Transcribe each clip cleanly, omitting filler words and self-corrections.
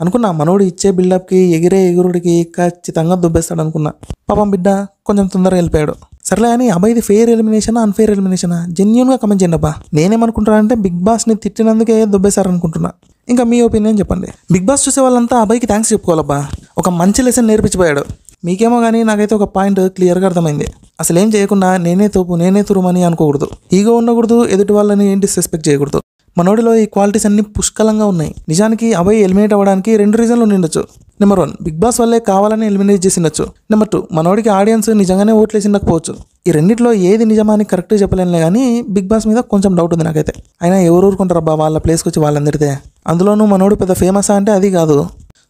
అనుకున్నా మనోడు ఇచ్చే బిల్డప్కి ఎగిరే ఎగురుడికి ఖచ్చితంగా దుబ్బేస్తాడు అనుకున్నా. పాపం బిడ్డ కొంచెం తొందరగా వెళ్ళిపోయాడు. సర్లే అని అబ్బాయిది ఫెయిర్ ఎలిమినేషనా అన్ఫెయిర్ ఎలిమినేషనా జెన్యూన్గా కమెంట్ చేయండి అబ్బా. నేనేమనుకుంటున్నానంటే బిగ్ బాస్ని తిట్టినందుకే దుబ్బేశారనుకుంటున్నా. ఇంకా మీ ఒపీనియన్ చెప్పండి. బిగ్ బాస్ చూసే వాళ్ళంతా అబ్బాయికి థ్యాంక్స్ చెప్పుకోవాలబ్బా. ఒక మంచి లెసన్ నేర్పించిపోయాడు. మీకేమో కానీ నాకైతే ఒక పాయింట్ క్లియర్గా అర్థమైంది. అసలు ఏం చేయకుండా నేనే తోపు నేనే తురుమని అనుకోకూడదు, ఈగో ఉండకూడదు, ఎదుటి వాళ్ళని డిస్రెస్పెక్ట్ చేయకూడదు. మనోడిలో ఈ క్వాలిటీస్ అన్ని పుష్కలంగా ఉన్నాయి. నిజానికి అబ్బాయి ఎలిమినేట్ అవ్వడానికి 2 రీజన్లు ఉండిండొచ్చు. నెంబర్ 1 బిగ్ బాస్ వల్లే కావాలని ఎలిమినేట్ చేసిండొచ్చు. నెంబర్ 2 మనోడికి ఆడియన్స్ నిజంగానే ఓట్లేసి ఉండకపోవచ్చు. ఈ రెండిట్లో ఏది నిజమాని కరెక్ట్గా చెప్పలేనులే కానీ బిగ్ బాస్ మీద కొంచెం డౌట్ ఉంది నాకైతే. అయినా ఎవరు ఊరుకుంటారబ్బా వాళ్ళ ప్లేస్కి వచ్చి వాళ్ళందరితే. అందులోనూ మనోడు పెద్ద ఫేమసా అంటే అది కాదు.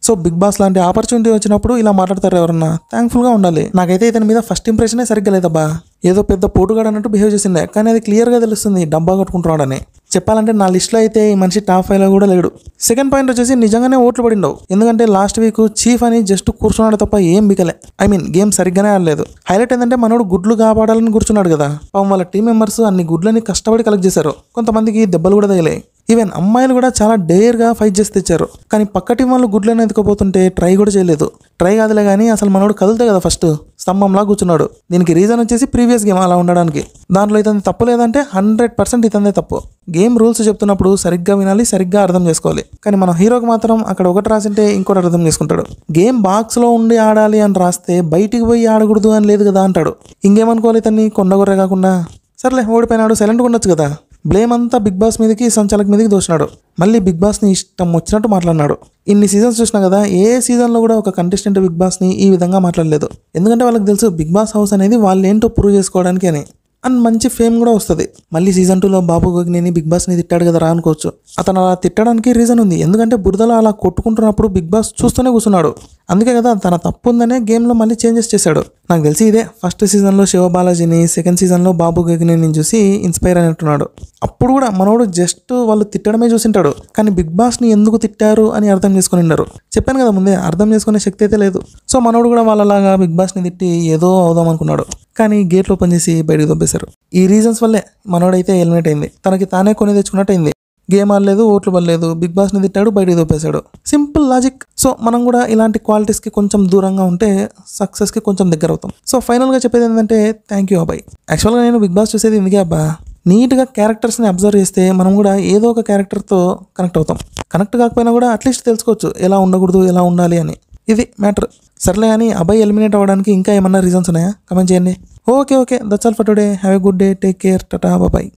సో బిగ్ బాస్ లాంటి ఆపర్చునిటీ వచ్చినప్పుడు ఇలా మాట్లాడతారు ఎవరన్నా, థ్యాంక్ఫుల్గా ఉండాలి. నాకైతే ఇతని మీద ఫస్ట్ ఇంప్రెషనే సరిగ్గా లేదబ్బా. ఏదో పెద్ద పోటుగాడు అన్నట్టు బిహేవ్ చేసిండే, కానీ అది క్లియర్గా తెలుస్తుంది డబ్బా కట్టుకుంటున్నాడని. చెప్పాలంటే నా లిస్ట్లో అయితే ఈ మనిషి టాప్ 5లో కూడా లేడు. సెకండ్ పాయింట్ వచ్చేసి నిజంగానే ఓట్లు పడిండవు. ఎందుకంటే లాస్ట్ వీక్ చీఫ్ అని జస్ట్ కూర్చున్నాడు తప్ప ఏం బికలే. గేమ్ సరిగ్గానే ఆడలేదు. హైలైట్ ఏంటంటే మనోడు గుడ్లు కాపాడాలని కూర్చున్నాడు కదా. పాపం వాళ్ళ టీం మెంబర్స్ అన్ని గుడ్లని కష్టపడి కలెక్ట్ చేశారు. కొంతమందికి దెబ్బలు కూడా తగిలాయి. ఈవెన్ అమ్మాయిలు కూడా చాలా డేర్గా ఫైట్ చేసి తెచ్చారు. కానీ పక్క టీం వాళ్ళు గుడ్లను ఎత్తుకోపోతుంటే ట్రై కూడా చేయలేదు. ట్రై కాదులే కానీ అసలు మనోడు కదులుతే కదా ఫస్ట్ స్తంభంలా కూర్చున్నాడు. దీనికి రీజన్ వచ్చేసి ప్రీవియస్ గేమ్ అలా ఉండడానికి. దాంట్లో ఇతని తప్పు లేదంటే 100% ఇతందే తప్పు. గేమ్ రూల్స్ చెప్తున్నప్పుడు సరిగ్గా వినాలి, సరిగ్గా అర్థం చేసుకోవాలి. కానీ మన హీరోకి మాత్రం అక్కడ ఒకటి రాసింటే ఇంకోటి అర్థం చేసుకుంటాడు. గేమ్ బాక్స్లో ఉండి ఆడాలి అని రాస్తే బయటికి పోయి ఆడకూడదు అని లేదు కదా అంటాడు. ఇంకేమనుకోవాలి ఇతన్ని కొండగొర్రె కాకుండా. సర్లే ఓడిపోయినాడు, సైలెంట్గా ఉండొచ్చు కదా. బ్లేమ్ అంతా బిగ్ బాస్ మీదకి సంచాలక్ మీదకి దోసినాడు. మళ్ళీ బిగ్ బాస్ని ఇష్టం వచ్చినట్టు మాట్లాడినాడు. ఇన్ని సీజన్స్ చూసినా కదా ఏ సీజన్లో కూడా ఒక కంటెస్టెంట్ బిగ్ బాస్ని ఈ విధంగా మాట్లాడలేదు. ఎందుకంటే వాళ్ళకి తెలుసు బిగ్ బాస్ హౌస్ అనేది వాళ్ళు ఏంటో ప్రూవ్ చేసుకోవడానికి అని. అండ్ మంచి ఫేమ్ కూడా వస్తుంది. మళ్ళీ సీజన్ 2లో బాబు గోగినేని బిగ్ బాస్ని తిట్టాడు కదా రా అనుకోవచ్చు. అతను అలా తిట్టడానికి రీజన్ ఉంది. ఎందుకంటే బురదలో అలా కొట్టుకుంటున్నప్పుడు బిగ్ బాస్ చూస్తూనే కూర్చున్నాడు. అందుకే కదా తన తప్పు ఉందనే గేమ్లో మళ్ళీ చేంజెస్ చేశాడు. నాకు తెలిసి ఇదే ఫస్ట్ సీజన్లో శివబాలాజీని, సెకండ్ సీజన్లో బాబు గోగినేని చూసి ఇన్స్పైర్ అయినట్టున్నాడు. అప్పుడు కూడా మనోడు జస్ట్ వాళ్ళు తిట్టడమే చూసింటాడు. కానీ బిగ్ బాస్ని ఎందుకు తిట్టారు అని అర్థం చేసుకుని ఉన్నారు. చెప్పాను కదా ముందే, అర్థం చేసుకునే శక్తి అయితే లేదు. సో మనోడు కూడా వాళ్ళలాగా బిగ్ బాస్ని తిట్టి ఏదో అవుదాం అనుకున్నాడు. కానీ గేట్లు ఓపెన్ చేసి బయటకు దొబ్బేశారు. ఈ రీజన్స్ వల్లే మనోడైతే ఎలిమినేట్ అయింది. తనకి తానే కొని తెచ్చుకున్నట్టు అయింది. గేమ్ ఆడలేదు, ఓట్లు పడలేదు, బిగ్ బాస్ని తిట్టాడు, బయటకు దొబ్బేశాడు. Simple logic. సో మనం కూడా ఇలాంటి క్వాలిటీస్కి కొంచెం దూరంగా ఉంటే సక్సెస్కి కొంచెం దగ్గర అవుతాం. సో ఫైనల్గా చెప్పేది ఏంటంటే థ్యాంక్ యూ అబ్బాయి. యాక్చువల్గా నేను బిగ్ బాస్ చూసేది ఇందుకే అబ్బా. నీట్గా క్యారెక్టర్స్ని అబ్జర్వ్ చేస్తే మనం కూడా ఏదో ఒక క్యారెక్టర్తో కనెక్ట్ అవుతాం. కనెక్ట్ కాకపోయినా కూడా అట్లీస్ట్ తెలుసుకోవచ్చు ఎలా ఉండకూడదు, ఎలా ఉండాలి అని. ఇది మ్యాటర్. సర్లే అని అబ్బాయి ఎలిమినేట్ అవ్వడానికి ఇంకా ఏమన్నా రీజన్స్ ఉన్నాయా? కమెంట్ చేయండి. Okay, that's all for today. Have a good day. Take care. Tata, bye.